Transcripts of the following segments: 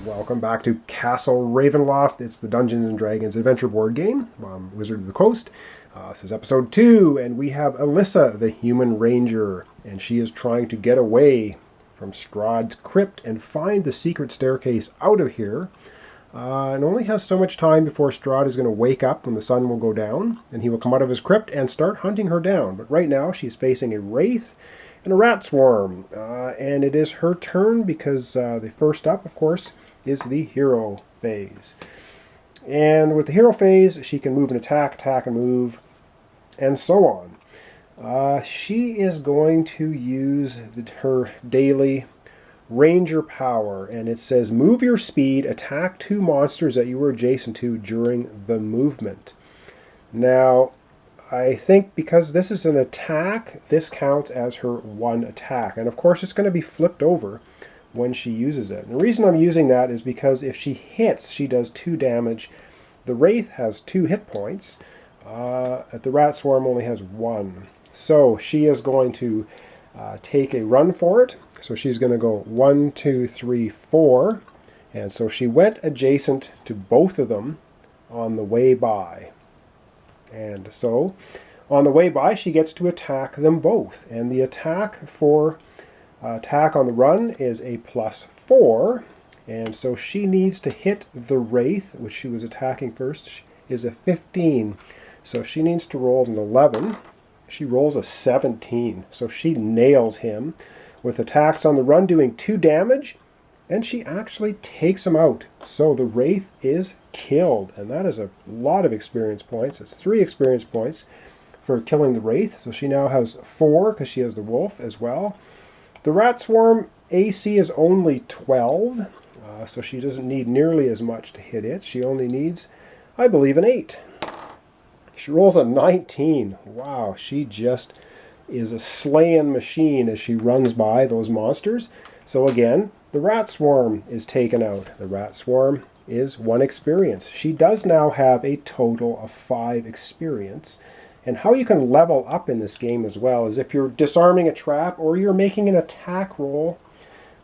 Welcome back to Castle Ravenloft. It's the Dungeons & Dragons adventure board game. I'm Wizard of the Coast. This is episode 2, and we have Allisa, the human ranger, and she is trying to get away from Strahd's crypt and find the secret staircase out of here. And only has so much time before Strahd is going to wake up when the sun will go down, and he will come out of his crypt and start hunting her down. But right now she's facing a wraith and a rat swarm, and it is her turn because the first up, of course, is the hero phase. And with the hero phase, she can move and attack and move, and so on. She is going to use her daily ranger power, and it says move your speed, attack 2 monsters that you were adjacent to during the movement. Now, I think because this is an attack, this counts as her one attack. And of course, it's going to be flipped over when she uses it. And the reason I'm using that is because if she hits, she does 2 damage. The Wraith has 2 hit points. The Rat Swarm only has 1. So she is going to take a run for it. So she's going to go 1, 2, 3, 4. And so she went adjacent to both of them on the way by. And so, on the way by, she gets to attack them both. And the attack for attack on the run is a +4. And so she needs to hit the Wraith, which she was attacking first, is a 15. So she needs to roll an 11. She rolls a 17. So she nails him with attacks on the run doing 2 damage. And she actually takes him out. So the Wraith is killed. And that is a lot of experience points. It's 3 experience points for killing the Wraith. So she now has 4 because she has the Wolf as well. The Rat Swarm AC is only 12. So she doesn't need nearly as much to hit it. She only needs, I believe, an 8. She rolls a 19. Wow, she just is a slaying machine as she runs by those monsters. So again, the Rat Swarm is taken out. The Rat Swarm is 1 experience. She does now have a total of 5 experience. And how you can level up in this game as well is if you're disarming a trap or you're making an attack roll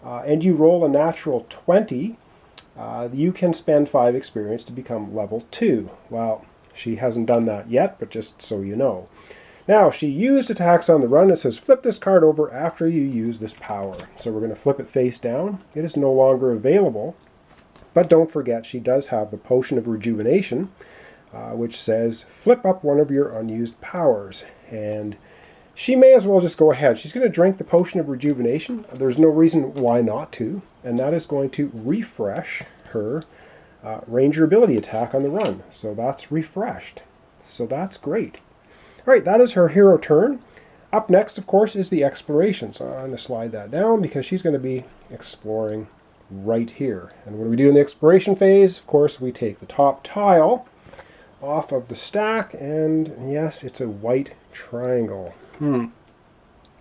and you roll a natural 20, you can spend 5 experience to become level 2. Well, she hasn't done that yet, but just so you know. Now, she used attacks on the run. It says flip this card over after you use this power. So we're going to flip it face down. It is no longer available. But don't forget, she does have the Potion of Rejuvenation, which says flip up one of your unused powers. And she may as well just go ahead. She's going to drink the Potion of Rejuvenation. There's no reason why not to. And that is going to refresh her Ranger ability attack on the run. So that's refreshed. So that's great. All right, that is her hero turn. Up next, of course, is the exploration. So I'm going to slide that down because she's going to be exploring right here. And what do we do in the exploration phase? Of course, we take the top tile off of the stack, and yes, it's a white triangle.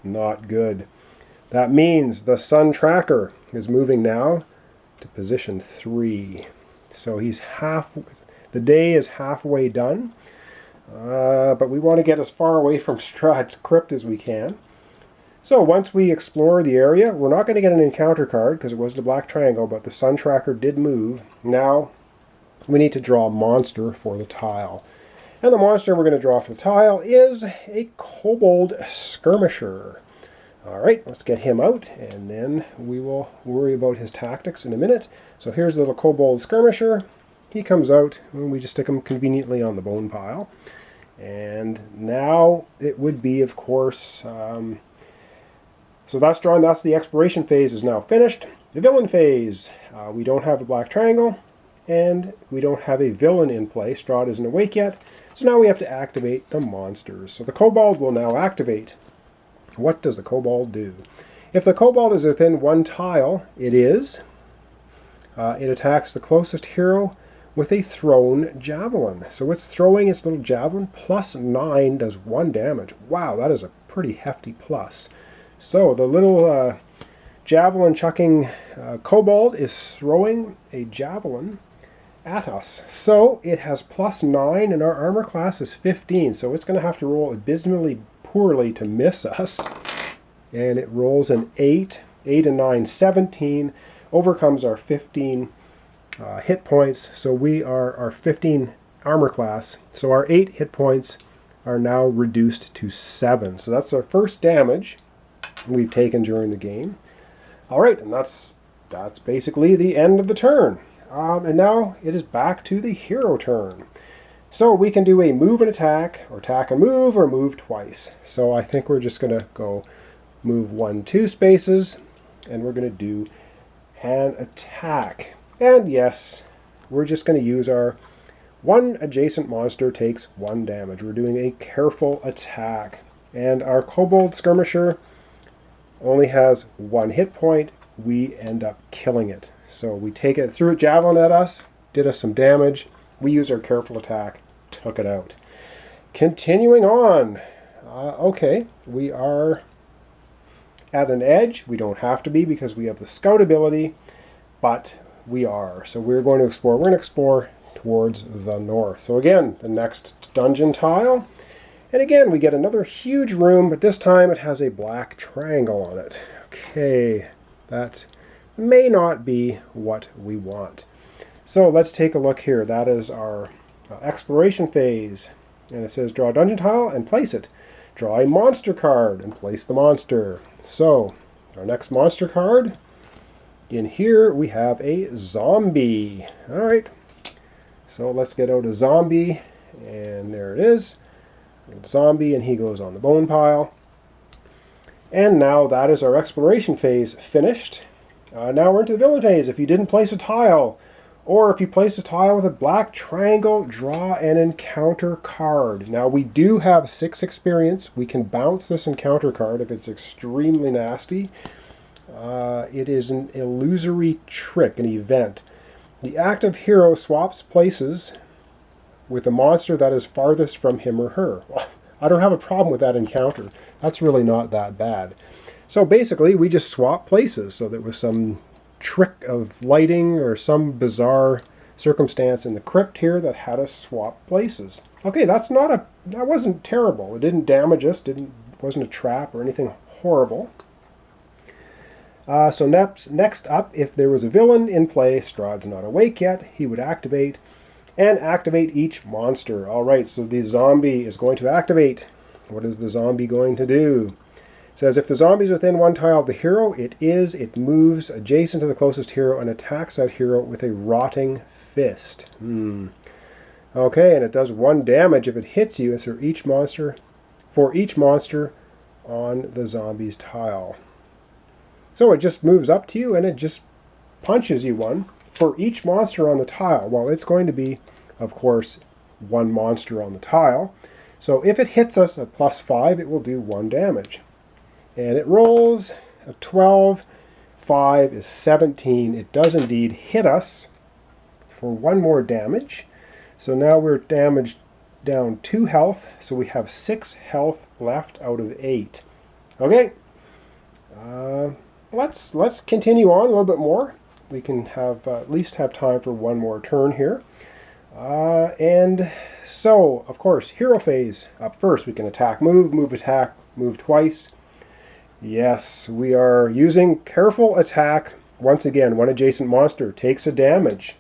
Not good. That means the sun tracker is moving now to position 3. So the day is halfway done. But we want to get as far away from Strahd's crypt as we can. So once we explore the area, we're not going to get an encounter card because it was the black triangle, but the sun tracker did move. Now we need to draw a monster for the tile. And the monster we're going to draw for the tile is a Kobold Skirmisher. Alright, let's get him out, and then we will worry about his tactics in a minute. So here's the little Kobold Skirmisher. He comes out, and we just stick him conveniently on the bone pile. And now it would be, of course, so that's drawn. That's the exploration phase is now finished. The villain phase, we don't have a black triangle, and we don't have a villain in play. Strahd isn't awake yet, so now we have to activate the monsters. So the Kobold will now activate. What does the Kobold do? If the Kobold is within 1 tile, it is. It attacks the closest hero with a thrown javelin. So it's throwing its little javelin. +9 does 1 damage. Wow, that is a pretty hefty plus. So the little javelin chucking kobold is throwing a javelin at us. So it has +9 and our armor class is 15. So it's going to have to roll abysmally poorly to miss us. And it rolls an 8. 8 and 9, 17. Overcomes our 15 hit points. So we are our 15 armor class. So our 8 hit points are now reduced to 7. So that's our first damage we've taken during the game. All right, and that's basically the end of the turn. And now it is back to the hero turn. So we can do a move and attack, or attack and move, or move twice. So I think we're just going to go move 1, 2 spaces, and we're going to do an attack. And yes, we're just going to use our one adjacent monster takes 1 damage. We're doing a careful attack. And our Kobold Skirmisher only has 1 hit point. We end up killing it. So we take it, threw a javelin at us, did us some damage. We used our careful attack, took it out. Continuing on. Okay, we are at an edge. We don't have to be because we have the scout ability, but we are. So we're going to explore. We're going to explore towards the north. So again, the next dungeon tile. And again, we get another huge room, but this time it has a black triangle on it. Okay, that may not be what we want. So let's take a look here. That is our exploration phase. And it says draw a dungeon tile and place it. Draw a monster card and place the monster. So our next monster card, in here we have a zombie. All right, so let's get out a zombie, and there it is. Zombie, and he goes on the bone pile. And now that is our exploration phase finished. Now we're into the villain phase. If you didn't place a tile, or if you place a tile with a black triangle, draw an encounter card. Now we do have 6 experience. We can bounce this encounter card if it's extremely nasty. It is an illusory trick, an event. The active hero swaps places with the monster that is farthest from him or her. I don't have a problem with that encounter. That's really not that bad. So basically, we just swap places. So there was some trick of lighting or some bizarre circumstance in the crypt here that had us swap places. Okay, that wasn't terrible. It didn't damage us. Wasn't a trap or anything horrible. So next up, if there was a villain in play, Strahd's not awake yet, he would activate and activate each monster. All right, so the zombie is going to activate. What is the zombie going to do? It says if the zombie is within 1 tile of the hero, it moves adjacent to the closest hero and attacks that hero with a rotting fist. Okay, and it does 1 damage if it hits you as for each monster on the zombie's tile. So it just moves up to you and it just punches you 1 for each monster on the tile. Well, it's going to be, of course, 1 monster on the tile. So if it hits us at +5, it will do 1 damage. And it rolls a 12. 5 is 17. It does indeed hit us for 1 more damage. So now we're damaged down 2 health. So we have 6 health left out of 8. Okay. Let's continue on a little bit more. We can have at least have time for 1 more turn here. And so, of course, hero phase up first. We can attack, move, attack, move twice. Yes, we are using careful attack. Once again, 1 adjacent monster takes a damage.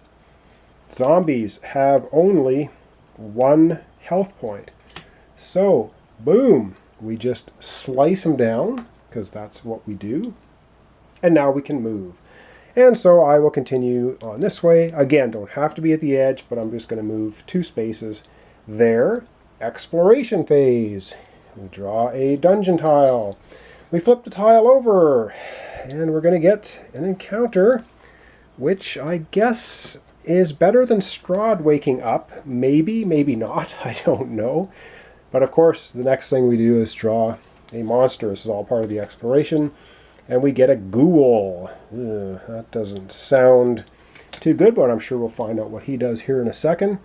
Zombies have only 1 health point. So, boom, we just slice them down, because that's what we do. And now we can move. And so I will continue on this way. Again, don't have to be at the edge, but I'm just going to move 2 spaces there. Exploration phase. We draw a dungeon tile. We flip the tile over, and we're going to get an encounter, which I guess is better than Strahd waking up. Maybe, maybe not. I don't know. But of course, the next thing we do is draw a monster. This is all part of the exploration. And we get a Ghoul. That doesn't sound too good, but I'm sure we'll find out what he does here in a second.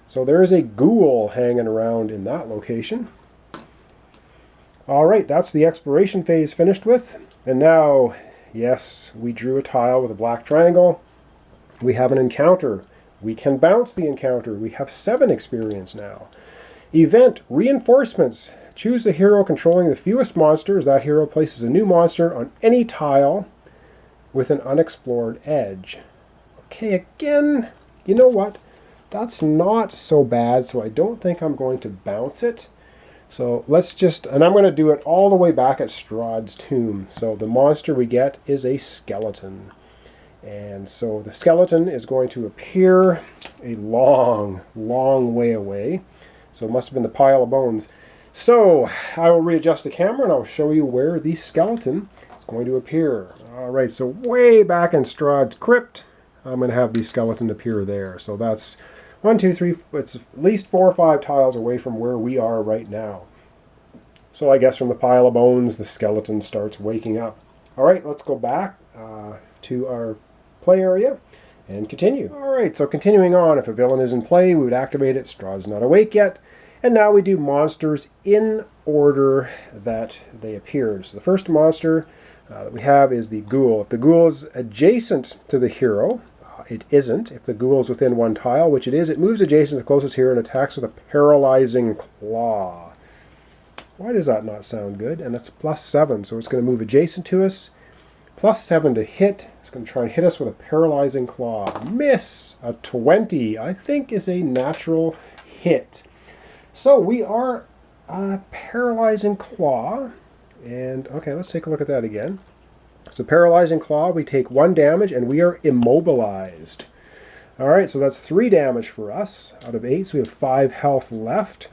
So there is a Ghoul hanging around in that location. All right, that's the exploration phase finished with. And now, yes, we drew a tile with a black triangle. We have an encounter. We can bounce the encounter. We have 7 experience now. Event, reinforcements. Choose the hero controlling the fewest monsters. That hero places a new monster on any tile with an unexplored edge. Okay, again, you know what? That's not so bad, so I don't think I'm going to bounce it. So let's just, and I'm going to do it all the way back at Strahd's tomb. So the monster we get is a skeleton. And so the skeleton is going to appear a long, long way away. So it must have been the pile of bones. So I will readjust the camera and I'll show you where the skeleton is going to appear. All right, so way back in Strahd's crypt, I'm going to have the skeleton appear there. So that's 1, 2, 3, it's at least 4 or 5 tiles away from where we are right now. So I guess from the pile of bones, the skeleton starts waking up. All right, let's go back to our play area and continue. All right, so continuing on, if a villain is in play, we would activate it. Strahd's not awake yet. And now we do monsters in order that they appeared. So the first monster that we have is the Ghoul. If the Ghoul is adjacent to the hero, it isn't. If the Ghoul is within 1 tile, which it is, it moves adjacent to the closest hero and attacks with a paralyzing claw. Why does that not sound good? And it's +7, so it's going to move adjacent to us. +7 to hit. It's going to try and hit us with a paralyzing claw. Miss! A 20, I think, is a natural hit. So we are paralyzing claw. And, okay, let's take a look at that again. So paralyzing claw, we take 1 damage and we are immobilized. All right, so that's 3 damage for us out of 8. So we have 5 health left.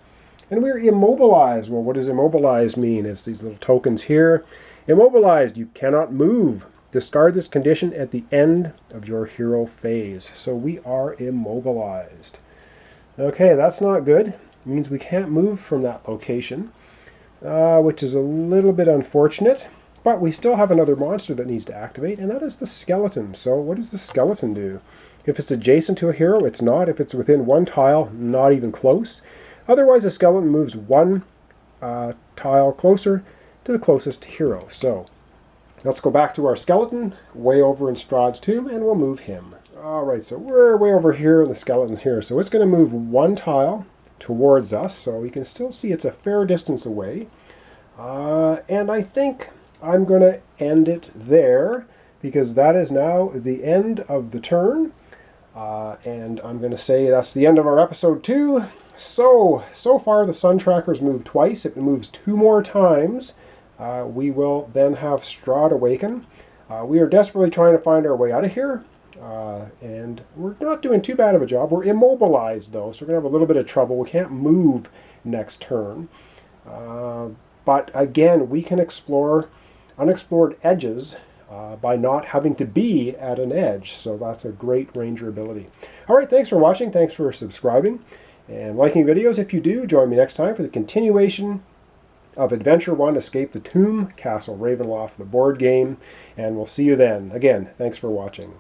And we're immobilized. Well, what does immobilized mean? It's these little tokens here. Immobilized, you cannot move. Discard this condition at the end of your hero phase. So we are immobilized. Okay, that's not good. It means we can't move from that location, which is a little bit unfortunate. But we still have another monster that needs to activate, and that is the skeleton. So what does the skeleton do? If it's adjacent to a hero, it's not. If it's within 1 tile, not even close. Otherwise, the skeleton moves 1 tile closer to the closest hero. So let's go back to our skeleton, way over in Strahd's tomb, and we'll move him. All right, so we're way over here, and the skeleton's here. So it's going to move 1 tile towards us, so we can still see it's a fair distance away. And I think I'm going to end it there, because that is now the end of the turn. And I'm going to say that's the end of our episode 2. So far the sun tracker's moved twice. If it moves 2 more times, we will then have Strahd awaken. We are desperately trying to find our way out of here. And we're not doing too bad of a job. We're immobilized, though, so we're going to have a little bit of trouble. We can't move next turn. But again, we can explore unexplored edges by not having to be at an edge. So that's a great ranger ability. All right, thanks for watching. Thanks for subscribing and liking videos. If you do, join me next time for the continuation of Adventure 1, Escape the Tomb, Castle Ravenloft, the board game. And we'll see you then. Again, thanks for watching.